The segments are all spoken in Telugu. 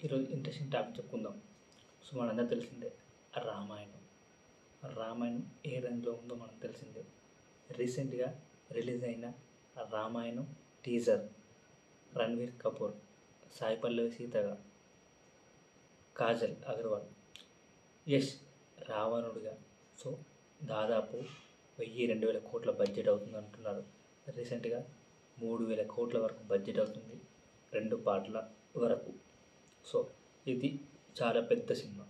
ఈరోజు ఇంట్రెస్టింగ్ టాపిక్ చెప్పుకుందాం. సో మనందరూ తెలిసిందే రామాయణం. రామాయణం ఏ రేంజ్లో ఉందో మనకు తెలిసిందే. రీసెంట్గా రిలీజ్ అయిన రామాయణం టీజర్ రణ్వీర్ కపూర్, సాయి పల్లవి సీతగా, కాజల్ అగర్వాల్, యష్ రావణుడిగా. సో దాదాపు 1000-2000 కోట్ల బడ్జెట్ అవుతుంది అంటున్నారు. రీసెంట్గా 3000 కోట్ల వరకు బడ్జెట్ అవుతుంది 2 పార్ట్ల వరకు. సో ఇది చాలా పెద్ద సినిమా.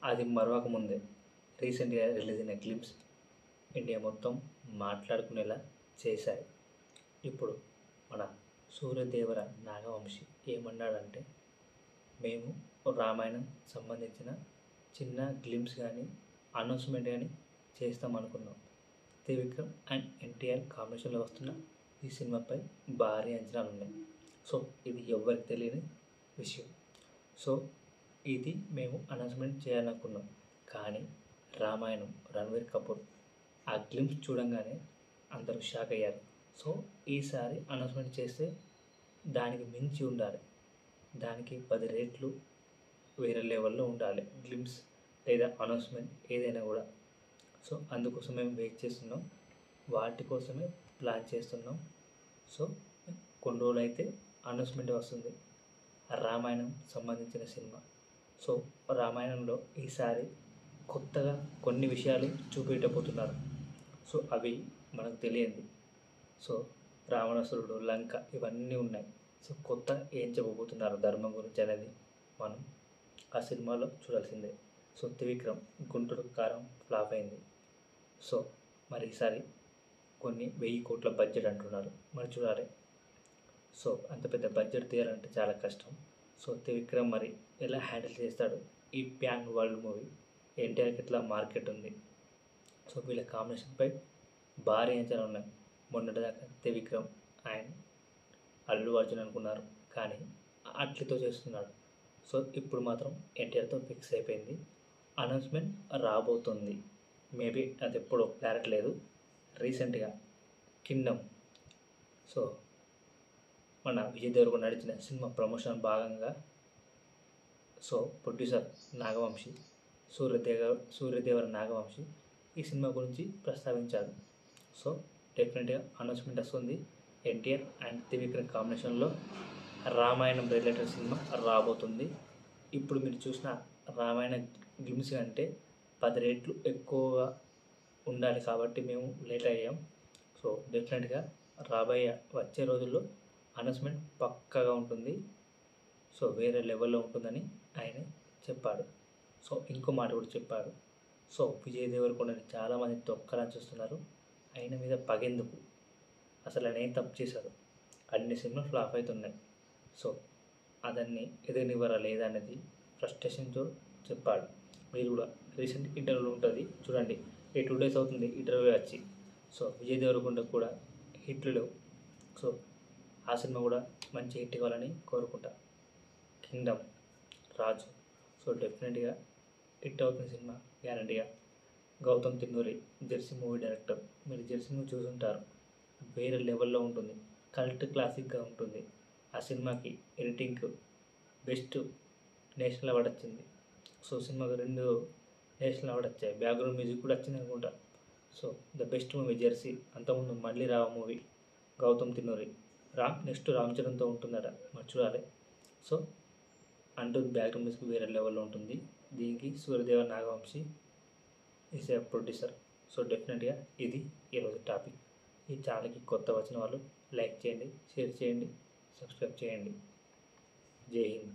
అది మరొక ముందే రీసెంట్గా రిలీజ్ అయిన క్లిప్స్ ఇండియా మొత్తం మాట్లాడుకునేలా చేశాయి. ఇప్పుడు మన సూర్యదేవర నాగవంశి ఏమన్నాడంటే, మేము రామాయణం సంబంధించిన చిన్న గ్లిమ్స్ కానీ అనౌన్స్మెంట్ కానీ చేస్తామనుకున్నాం. త్రివిక్రమ్ అండ్ ఎన్టీఆర్ కాంబినేషన్లో వస్తున్న ఈ సినిమాపై భారీ అంచనాలు ఉన్నాయి. సో ఇది ఎవ్వరికి తెలియని విషయం. సో ఇది మేము అనౌన్స్మెంట్ చేయాలనుకున్నాం. కానీ రామాయణం రణ్వీర్ కపూర్ ఆ గ్లిమ్స్ చూడంగానే అందరూ షాక్ అయ్యారు. సో ఈసారి అనౌన్స్మెంట్ చేస్తే దానికి మించి ఉండాలి, దానికి 10 రేట్లు వేరే లెవెల్లో ఉండాలి గ్లిమ్స్ లేదా అనౌన్స్మెంట్ ఏదైనా కూడా. సో అందుకోసం మేము వెయిట్ చేస్తున్నాం, వాటి కోసమే ప్లాన్ చేస్తున్నాం. సో కొన్ని రోజులు అయితే అనౌన్స్మెంట్ వస్తుంది రామాయణం సంబంధించిన సినిమా. సో రామాయణంలో ఈసారి కొత్తగా కొన్ని విషయాలు చూపెట్టబోతున్నారు. సో అవి మనకు తెలియంది. సో రావణాసురుడు, లంక ఇవన్నీ ఉన్నాయి. సో కొత్త ఏం చెప్పబోతున్నారు ధర్మం గురించి అనేది మనం ఆ సినిమాలో చూడాల్సిందే. సో త్రివిక్రమ్ గుంటూరు కారం ఫ్లాప్ అయింది. సో మరి ఈసారి కొన్ని 1000 కోట్ల బడ్జెట్ అంటున్నారు, మరి చూడాలి. సో అంత పెద్ద బడ్జెట్ తీయాలంటే చాలా కష్టం. సో త్రివిక్రమ్ మరి ఎలా హ్యాండిల్ చేస్తాడు ఈ ప్యాన్ వరల్డ్ మూవీ, ఎన్టీఆర్కి ఎట్లా మార్కెట్ ఉంది. సో వీళ్ళ కాంబినేషన్పై భారీ అంచనాలు ఉన్నాయి. మొన్నటిదాకా త్రివిక్రమ్ అండ్ అల్లు అర్జున్ అనుకున్నారు, కానీ అట్లీతో చేస్తున్నాడు. సో ఇప్పుడు మాత్రం ఎన్టీఆర్తో ఫిక్స్ అయిపోయింది. అనౌన్స్మెంట్ రాబోతుంది, మేబీ అది ఎప్పుడో క్లారిటీ లేదు. రీసెంట్గా కింగ్డమ్, సో మన విజయ్ దేవరకొండ నడిచిన సినిమా ప్రమోషన్ భాగంగా సో ప్రొడ్యూసర్ నాగవంశి, సూర్యదేవర నాగవంశి ఈ సినిమా గురించి ప్రస్తావించారు. సో డెఫినెట్గా అనౌన్స్మెంట్ వస్తుంది. ఎన్టీఆర్ అండ్ త్రివిక్రమ్ కాంబినేషన్లో రామాయణం రిలేటెడ్ సినిమా రాబోతుంది. ఇప్పుడు మీరు చూసిన రామాయణ గ్లిమ్స్ కంటే 10 రేట్లు ఎక్కువగా ఉండాలి కాబట్టి మేము లేట్ అయ్యాం. సో డెఫినెట్గా వచ్చే రోజుల్లో అనౌన్స్మెంట్ పక్కాగా ఉంటుంది. సో వేరే లెవెల్లో ఉంటుందని ఆయన చెప్పాడు. సో ఇంకో మాట కూడా చెప్పాడు. సో విజయ్ దేవరకొండని చాలామంది తొక్కాలని చూస్తున్నారు, ఆయన మీద పగెందుకు, అసలు ఆయన ఏం తప్పు చేశారు, అన్ని సినిమాలు ఫ్లాప్ అవుతున్నాయి. సో అదన్నీ ఎదగనివ్వరా లేదా అనేది ఫ్రస్ట్రేషన్తో చెప్పాడు. మీరు కూడా రీసెంట్ ఇంటర్వ్యూలో ఉంటుంది చూడండి. ఈ 2 days అవుతుంది ఇంటర్వ్యూ వచ్చి. సో విజయ్ దేవరకొండ కూడా హిట్లు లేవు. సో ఆ సినిమా కూడా మంచి హిట్ కావాలని కోరుకుంటా. కింగ్డమ్, రాజు, సో డెఫినెట్గా హిట్ అవుతుంది సినిమా గ్యారంటీగా. Gautam Tinnanuri Jersey movie director, మీరు జెర్సీ మూవీ చూసుంటారు, వేరే లెవెల్లో ఉంటుంది, కల్ట్ క్లాసిక్గా ఉంటుంది. ఆ సినిమాకి ఎడిటింగ్ బెస్ట్ నేషనల్ అవార్డు వచ్చింది. సో సినిమాకి 2 నేషనల్ అవార్డు వచ్చాయి, బ్యాక్గ్రౌండ్ మ్యూజిక్ కూడా వచ్చింది అనుకుంటా. So the best movie Jersey. అంతకుముందు మళ్ళీ రావ మూవీ గౌతమ్ తిన్నూరి, నెక్స్ట్ రామ్ చరణ్తో ఉంటుందట, మరి చూడాలి. సో అంటూ బ్యాక్గ్రౌండ్ మ్యూజిక్ వేరే లెవెల్లో ఉంటుంది. దీనికి Suryadeva Nagavamsi is a producer. So డెఫినెట్గా ఇది ఈరోజు టాపిక్. ఈ ఛానల్కి కొత్త వచ్చిన వాళ్ళు లైక్ చేయండి, షేర్ చేయండి, సబ్స్క్రైబ్ చేయండి. జై హింద్.